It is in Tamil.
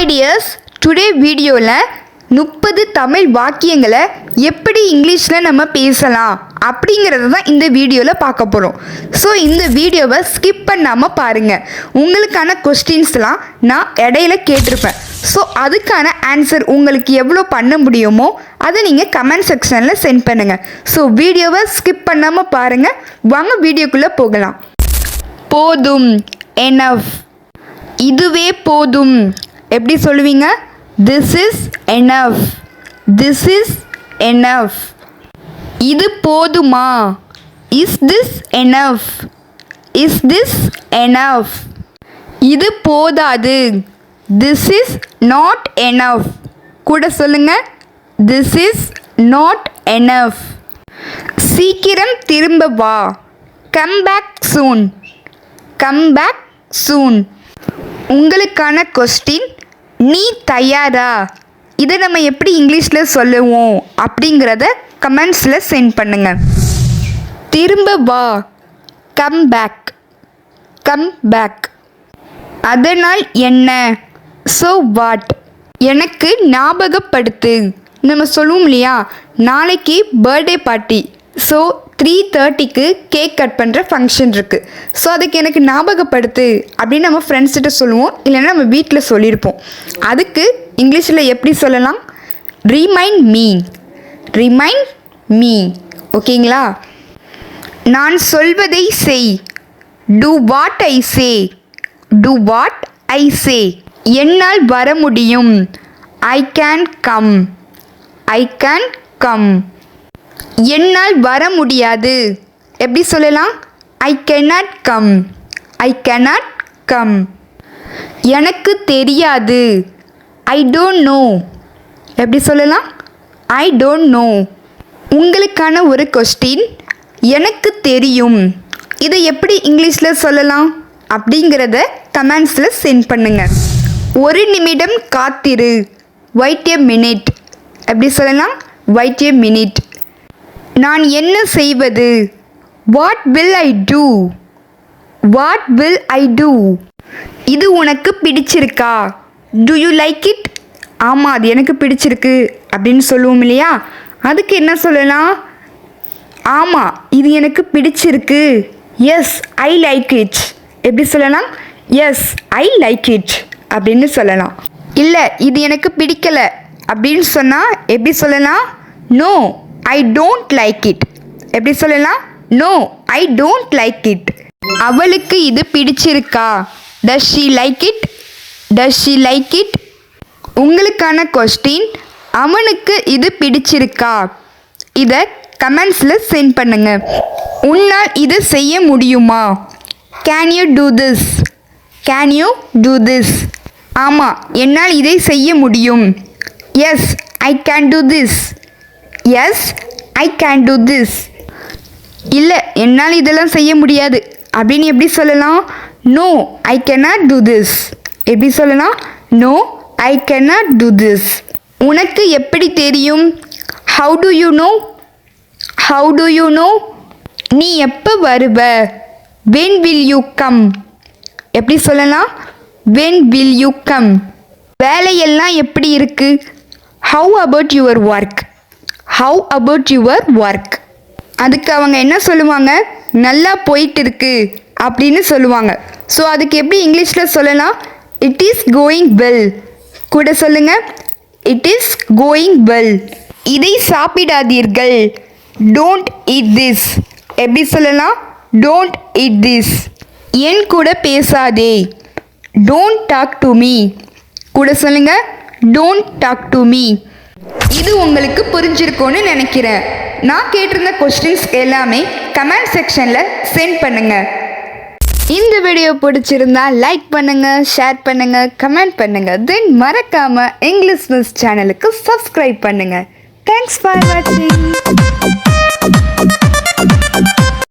ஹாய் டியர்ஸ், டுடே வீடியோவில் 30 தமிழ் வாக்கியங்களை எப்படி இங்கிலீஷில் நம்ம பேசலாம் அப்படிங்கிறத தான் இந்த வீடியோவில் பார்க்க போகிறோம். ஸோ இந்த வீடியோவை ஸ்கிப் பண்ணாமல் பாருங்கள். உங்களுக்கான கொஸ்டின்ஸ்லாம் நான் இடையில கேட்டிருப்பேன். ஸோ அதுக்கான ஆன்சர் உங்களுக்கு எவ்வளோ பண்ண முடியுமோ அதை நீங்கள் கமெண்ட் செக்ஷனில் சென்ட் பண்ணுங்கள். ஸோ வீடியோவை ஸ்கிப் பண்ணாமல் பாருங்கள். வாங்க வீடியோக்குள்ளே போகலாம். போதும், எனஃப். இதுவே போதும் எப்படி சொல்லுவீங்க? This is enough. This is enough. இது போதுமா? Is this enough? Is this enough? இது போதாது. This is not enough. கூட சொல்லுங்க. This is not enough. சீக்கிரம் திரும்ப வா. Come back soon. Come back soon. உங்களுக்கான கொஸ்டின், நீ தயாரா? இதை நம்ம எப்படி இங்கிலீஷில் சொல்லுவோம் அப்படிங்கிறத கமெண்ட்ஸில் சென்ட் பண்ணுங்க. திரும்ப வா, கம் பேக். Come back. அதனால் என்ன? So what? எனக்கு ஞாபகப்படுத்து. நம்ம சொல்லுவோம் இல்லையா, நாளைக்கு பர்த்டே பார்ட்டி, ஸோ 3:30க்கு கேக் கட் பண்ணுற ஃபங்க்ஷன் இருக்குது. ஸோ அதுக்கு எனக்கு ஞாபகப்படுத்து அப்படின்னு நம்ம ஃப்ரெண்ட்ஸ்கிட்ட சொல்லுவோம், இல்லைன்னா நம்ம வீட்டில் சொல்லியிருப்போம். அதுக்கு இங்கிலீஷில் எப்படி சொல்லலாம்? Remind me. Remind me. ஓகேங்களா? நான் சொல்வதை செய். Do what I say. Do what I say. என்னால் வர முடியும். I can come. I can come. என்னால் வர முடியாது. எப்படி சொல்லலாம்? I cannot come. I cannot come. எனக்கு தெரியாது. I don't know. எப்படி சொல்லலாம்? I don't know. உங்களுக்கான ஒரு கொஸ்டின், எனக்கு தெரியும். இதை எப்படி இங்கிலீஷில் சொல்லலாம் அப்படிங்கிறத கமெண்ட்ஸில் சென்ட் பண்ணுங்கள். ஒரு நிமிடம் காத்திரு. Wait a minute. எப்படி சொல்லலாம்? Wait a minute. நான் என்ன செய்வது? What will I do. What will I do. இது உனக்கு பிடிச்சிருக்கா? Do you like it? ஆமாம், அது எனக்கு பிடிச்சிருக்கு அப்படின்னு சொல்லுவோம் இல்லையா, அதுக்கு என்ன சொல்லலாம்? ஆமாம், இது எனக்கு பிடிச்சிருக்கு. Yes, I like it. எப்படி சொல்லலாம்? எஸ், ஐ லைக் இட் அப்படின்னு சொல்லலாம். இல்லை, இது எனக்கு பிடிக்கலை அப்படின்னு சொன்னால் எப்படி சொல்லலாம்? No, I don't like it. எப்படி சொல்லலாம்? No, I don't like it. அவளுக்கு இது பிடிச்சிருக்கா? Does she like it? Does she like it. உங்களுக்கான கொஸ்டின், அவனுக்கு இது பிடிச்சிருக்கா? இதை கமெண்ட்ஸில் சென்ட் பண்ணுங்க. உன்னால் இதை செய்ய முடியுமா? Can you do this? Can you do this. ஆமாம், என்னால் இதை செய்ய முடியும். Yes, I can do this. Yes, I can do this. இல்லை, என்னால் இதெல்லாம் செய்ய முடியாது அப்படின்னு எப்படி சொல்லலாம்? No, I cannot do this. எப்படி சொல்லலாம்? No, I cannot do this. உனக்கு எப்படி தெரியும்? How do you know. How do you know. நீ எப்போ வருவ? When will you come. எப்படி சொல்லலாம்? When will you come. வேலையெல்லாம் எப்படி இருக்கு? How about your work. How about your work. அதுக்கு அவங்க என்ன சொல்லுவாங்க? நல்லா போயிட்டு இருக்கு அப்படின்னு சொல்லுவாங்க. ஸோ அதுக்கு எப்படி இங்கிலீஷில் சொல்லலாம்? It is going well. கூட சொல்லுங்க. It is going well. இதை சாப்பிடாதீர்கள். Don't eat this. எப்படி சொல்லலாம்? Don't eat this. என் கூட பேசாதே. Don't talk to me. கூட சொல்லுங்க. Don't talk to me. இது உங்களுக்கு புரிஞ்சிருக்கும்னு நினைக்கிறேன். நான் கேட்டிருந்த கொஸ்டின்ஸ் எல்லாமே கமெண்ட் செக்ஷனில் சென்ட் பண்ணுங்க. இந்த வீடியோ பிடிச்சிருந்தா லைக் பண்ணுங்க, ஷேர் பண்ணுங்க, கமெண்ட் பண்ணுங்க. தென் மறக்காம இங்கிலீஷ் மிஸ் சேனலுக்கு சப்ஸ்கிரைப் பண்ணுங்க. தேங்க்ஸ் ஃபார் வாட்சிங்.